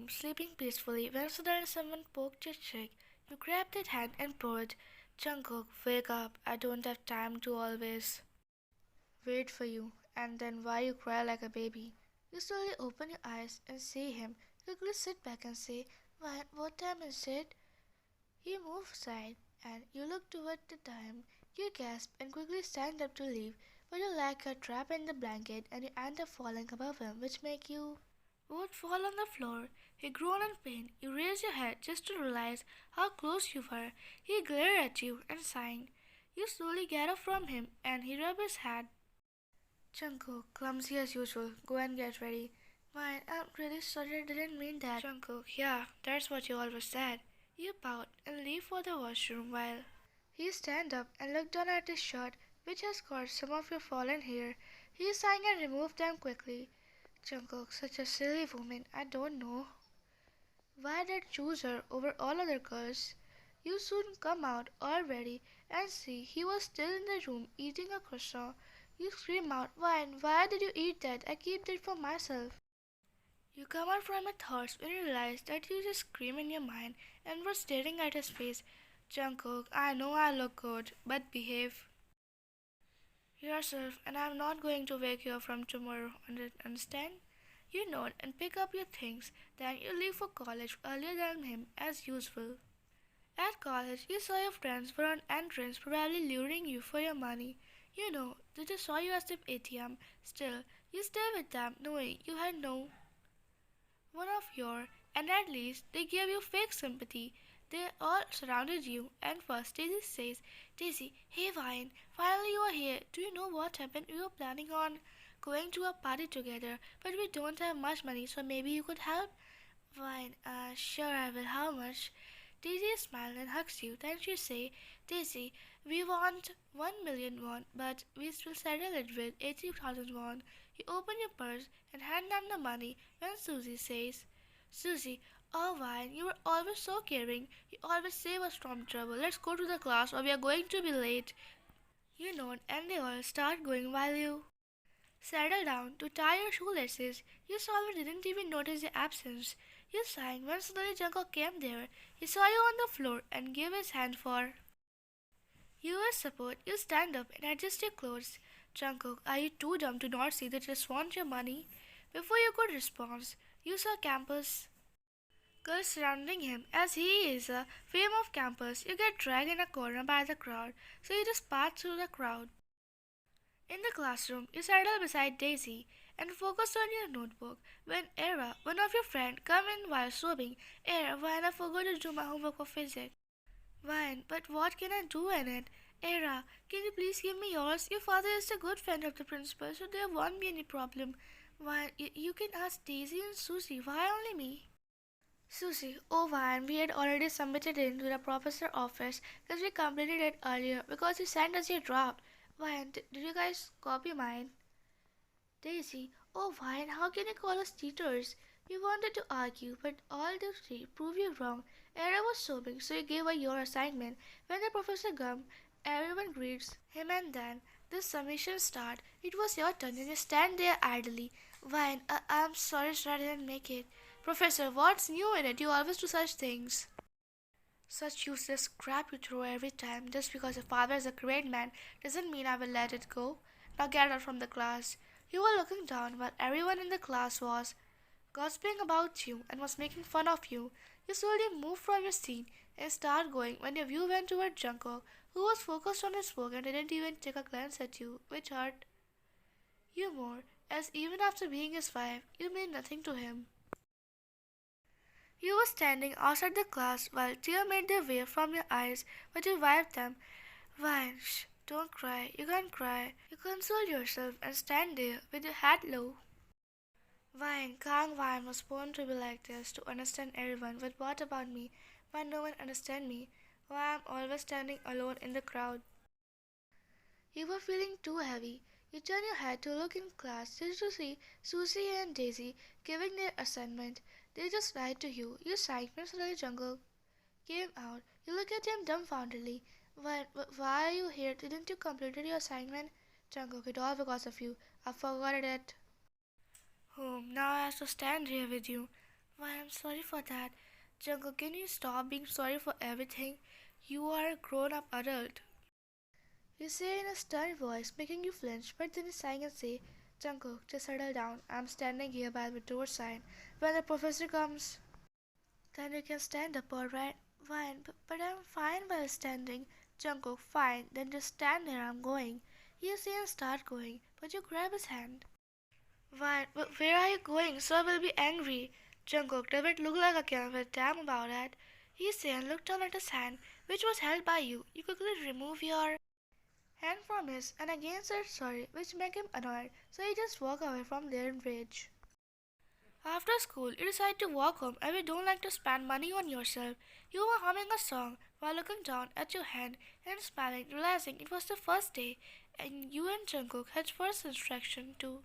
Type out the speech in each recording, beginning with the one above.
sleeping peacefully, when suddenly someone poked your cheek. You grabbed that hand and pulled. Jungkook, wake up. I don't have time to always wait for you. And then why you cry like a baby? You slowly open your eyes and see him. You quickly sit back and say, what time is it? He moves aside, and you look toward the time. You gasp and quickly stand up to leave, but your leg got trapped in the blanket and you end up falling above him, which make you both fall on the floor. He groaned in pain. You raise your head just to realize how close you were. He glared at you and sighing. You slowly get up from him and he rubbed his head. Jungkook, clumsy as usual. Go and get ready. Fine, I'm really sorry, I didn't mean that. Jungkook, yeah, that's what you always said. You pout and leave for the washroom while he stand up and look down at his shirt, which has caught some of your fallen hair. He sang and removed them quickly. Jungkook, such a silly woman. I don't know why did choose her over all other girls. You soon come out all ready and see he was still in the room eating a croissant. You scream out, why did you eat that? I keep that for myself. You come out from your thoughts when you realize that you just screamed in your mind and were staring at his face. Jungkook, I know I look good, but behave yourself and I'm not going to wake you up from tomorrow, understand? You nod and pick up your things, then you leave for college earlier than him as usual. At college, you saw your friends were on entrance probably luring you for your money. You know, they just saw you at the ATM. Still, you stay with them knowing you had no one of your, and at least they gave you fake sympathy. They all surrounded you, and first Daisy says, Daisy, hey Vine, finally you are here. Do you know what happened? We were planning on going to a party together, but we don't have much money, so maybe you could help? Vine, sure I will. How much? Daisy smiles and hugs you. Then she say, Daisy, we want 1 million won, but we will settle it with 80,000 won. You open your purse and hand them the money when Susie says, Susie, oh Vine, you were always so caring. You always save us from trouble. Let's go to the class or we are going to be late. You nod and they all start going while you settle down to tie your shoelaces. You probably didn't even notice your absence. You sang when suddenly Jungkook came there. He saw you on the floor and gave his hand for you as support. You stand up and adjust your clothes. Jungkook, are you too dumb to not see that you just want your money? Before you could respond, you saw campus girls surrounding him. As he is a fame of campus, you get dragged in a corner by the crowd, so you just pass through the crowd. In the classroom, you settle beside Daisy and focus on your notebook. When Era, one of your friends, come in while sobbing, Era, Vine, I forgot to do my homework for physics. Vine, but what can I do in it? Era, can you please give me yours? Your father is a good friend of the principal, so there won't be any problem. Vine, you can ask Daisy and Susie. Why only me? Susie, oh Vine, we had already submitted it into the professor office because we completed it earlier because he sent us your draft. Vine, did you guys copy mine? Daisy, oh Vine, how can you call us cheaters? We wanted to argue, but all the three proved you wrong. Era was sobbing, so you gave her your assignment. When the professor comes, everyone greets him and then the summation starts. It was your turn and you stand there idly. Vine, I'm sorry sir, I didn't make it. Professor, what's new in it? You always do such things. Such useless crap you throw every time. Just because your father is a great man doesn't mean I will let it go. Now get out from the class. You were looking down while everyone in the class was gossiping about you and was making fun of you. You slowly moved from your seat and started going when your view went toward Jungkook, who was focused on his work and didn't even take a glance at you, which hurt you more, as even after being his wife, you meant nothing to him. You were standing outside the class while tears made their way from your eyes, but you wiped them. Vine, shh, don't cry. You can't cry. You console yourself and stand there with your head low. Vine, Kang Vine was born to be like this, to understand everyone. But what about me? Why no one understand me? Why I'm always standing alone in the crowd? You were feeling too heavy. You turned your head to look in class just to see Susie and Daisy giving their assignment. They just lied to you. You sighed when suddenly Jungkook came out. You look at him dumbfoundedly. Why are you here? Didn't you complete your assignment? Jungkook, it all because of you. I forgot it at home. Now I have to stand here with you. Why, I'm sorry for that. Jungkook, can you stop being sorry for everything? You are a grown up adult. You say in a stern voice, making you flinch, but then you sigh and say, Jungkook, just settle down. I'm standing here by the door sign. When the professor comes, then you can stand up, alright? Fine, but I'm fine while standing. Jungkook, fine, then just stand there, I'm going. You say and start going, but you grab his hand. Fine, but where are you going? So I will be angry. Jungkook, does it look like I can have a damn about that? He said and looked down at his hand, which was held by you. You quickly remove your hand from his and again said sorry, which made him annoyed, so he just walked away from there in rage. After school, you decide to walk home and you don't like to spend money on yourself. You were humming a song while looking down at your hand and smiling, realizing it was the first day and you and Jungkook had first interaction too.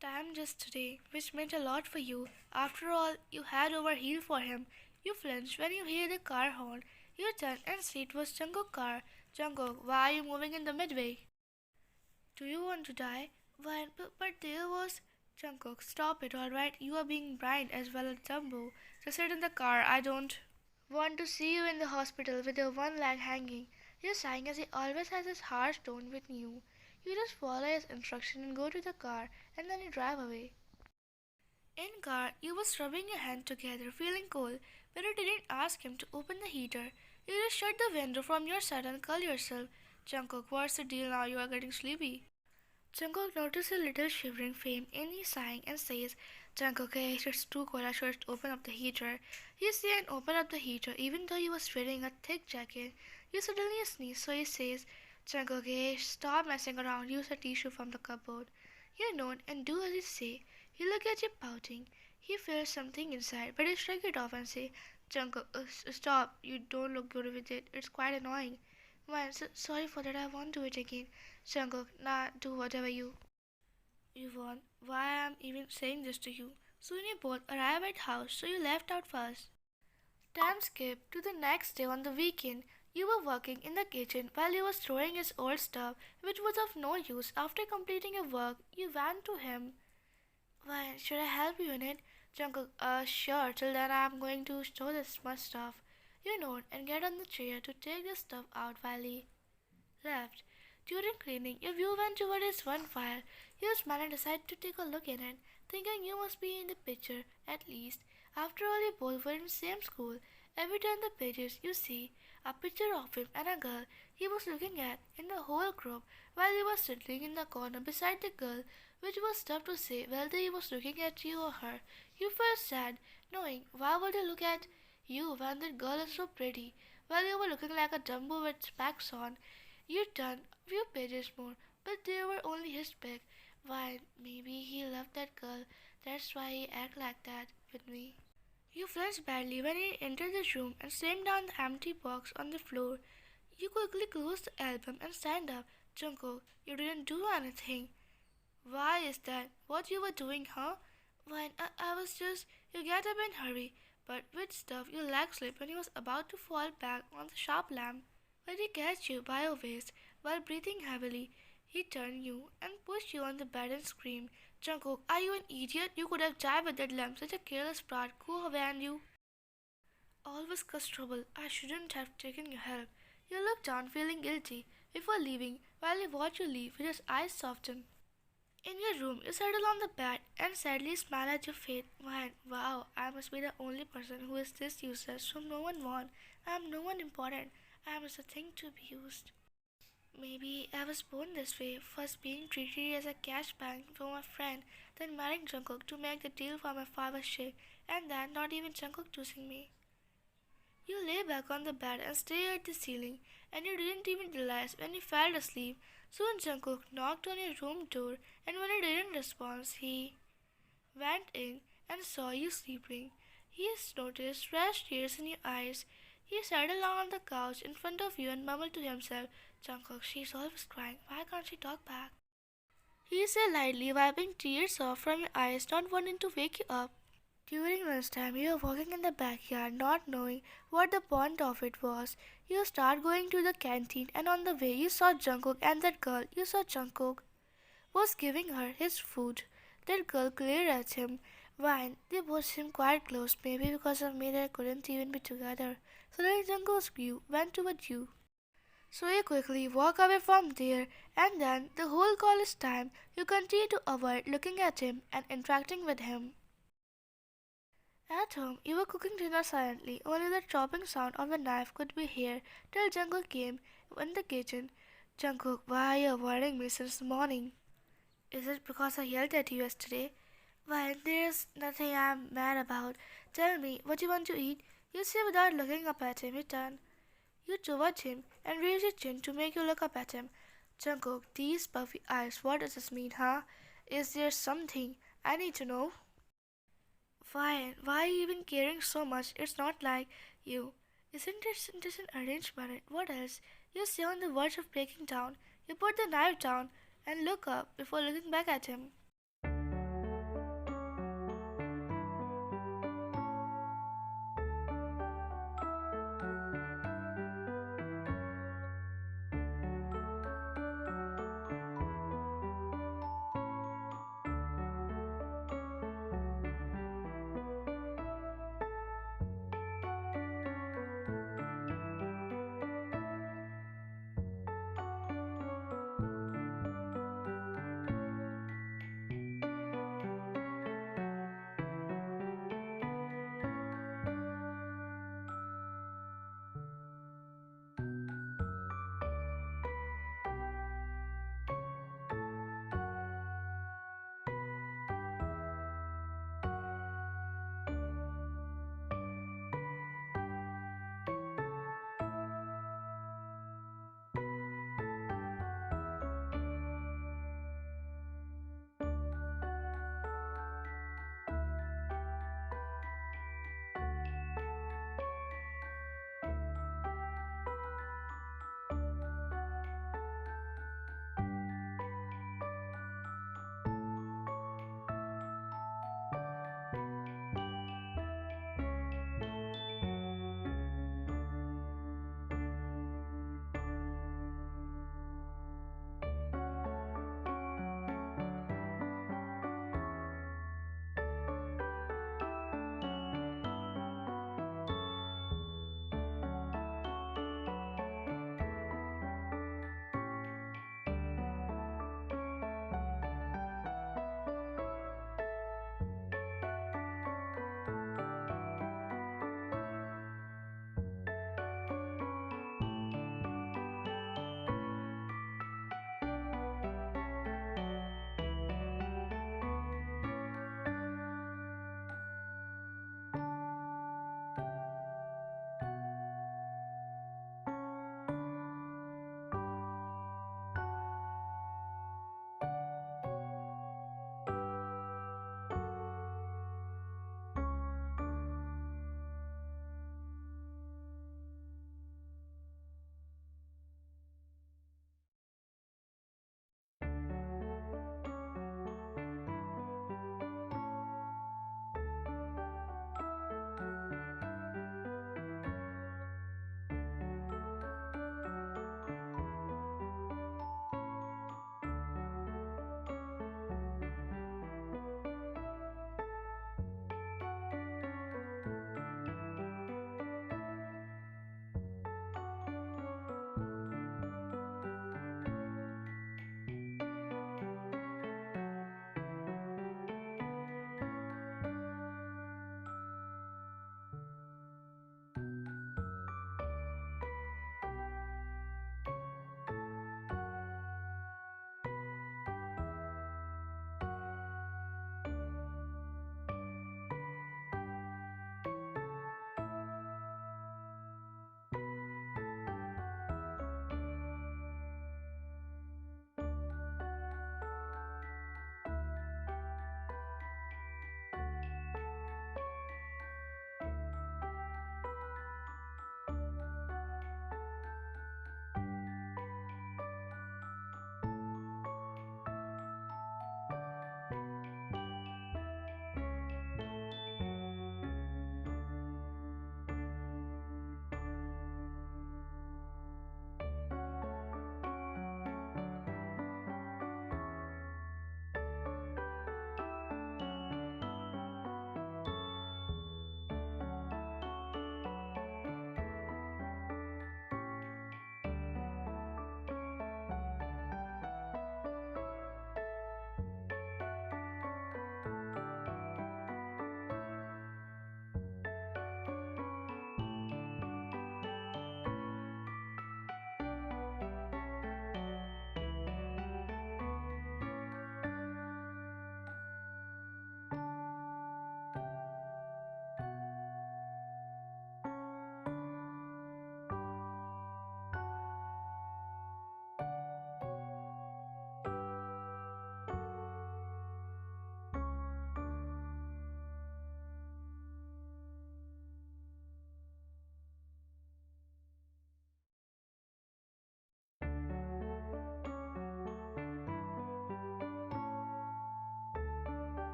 Time just today, which meant a lot for you. After all, you had over heel for him. You flinched when you hear the car horn. You turned and see it was Jungkook's car. Jungkook, why are you moving in the midway? Do you want to die? Why, but there was... Jungkook, stop it, alright? You are being blind as well as Dumbo. Just sit in the car, I don't want to see you in the hospital with your one leg hanging. You're sighing as he always has his harsh tone with you. You just follow his instruction and go to the car and then you drive away. In car, you was rubbing your hands together, feeling cold, but you didn't ask him to open the heater. You just shut the window from your side and call yourself. Jungkook, what's the deal now? You are getting sleepy. Jungkook notices a little shivering flame in his sighing and says, Jungkook, hey, it's too cold, I should open up the heater. You see and open up the heater, even though he was wearing a thick jacket. You suddenly sneeze, so he says, Jungkook, hey, stop messing around, use a tissue from the cupboard. You nod and do as he say. You look at him pouting. He feels something inside, but he shrug it off and say, Jungkook, stop, you don't look good with it, it's quite annoying. Well, sorry for that, I won't do it again. Jungkook, nah, do whatever you want. Why I'm even saying this to you? Soon you both arrive at house, so you left out first. Time skip to the next day on the weekend. You were working in the kitchen while he was throwing his old stuff, which was of no use. After completing your work, you went to him. Why, should I help you in it? Jungkook, sure, till then I'm going to store this much stuff. You nod and get on the chair to take the stuff out while he left. During cleaning, your view went toward his one file. You smiled and decided to take a look at it, thinking you must be in the picture, at least. After all, you both were in the same school. Every turn the pages, you see a picture of him and a girl he was looking at in the whole group while he was sitting in the corner beside the girl, which was tough to say whether he was looking at you or her. You felt sad, knowing why would he look at you when that girl is so pretty, while you were looking like a Dumbo with specs on. You turned a few pages more, but they were only his pic. Why, maybe he loved that girl. That's why he acted like that with me. You flinched badly when he entered the room and slammed down the empty box on the floor. You quickly closed the album and stand up. Jungkook, you didn't do anything. Why is that? What you were doing, huh? Why, I was just... You get up in a hurry, but with stuff your leg slipped when he was about to fall back on the sharp lamp. But he catch you by your waist while breathing heavily. He turned you and pushed you on the bed and screamed, Jungkook, are you an idiot? You could have died with that lamp. Such a careless brat. Go away and you... Always cause trouble. I shouldn't have taken your help. You looked down feeling guilty before leaving while he watched you leave with his eyes softened. In your room, you settle on the bed and sadly smile at your fate. Why, wow, I must be the only person who is this useless whom no one wants. I am no one important. I am just a thing to be used. Maybe I was born this way, first being treated as a cash bank for my friend, then marrying Jungkook to make the deal for my father's shake, and then not even Jungkook choosing me. You lay back on the bed and stare at the ceiling, and you didn't even realize when you fell asleep. Soon Jungkook knocked on your room door, and when you didn't respond, he went in and saw you sleeping. He noticed fresh tears in your eyes. He sat along on the couch in front of you and mumbled to himself, Jungkook, she's always crying. Why can't she talk back? He said lightly, wiping tears off from your eyes, not wanting to wake you up. During lunchtime, you were walking in the backyard, not knowing what the point of it was. You start going to the canteen, and on the way, you saw Jungkook and that girl. You saw Jungkook was giving her his food. That girl glared at him Fine, they both seem quite close, maybe because of me they couldn't even be together. So then Jungkook's view went toward you. So you quickly walk away from there, and then the whole college time you continue to avoid looking at him and interacting with him. At home, you were cooking dinner silently, only the chopping sound of the knife could be heard till Jungkook came in the kitchen. Jungkook, why are you avoiding me since the morning? Is it because I yelled at you yesterday? Well, there's nothing I'm mad about. Tell me what you want to eat. You say without looking up at him. You turn you toward him and raise your chin to make you look up at him. Jungkook, these puffy eyes, what does this mean, huh? Is there something I need to know? Fine, why are you even caring so much? It's not like you. Isn't this an arranged marriage? What else? You stay on the verge of breaking down. You put the knife down and look up before looking back at him.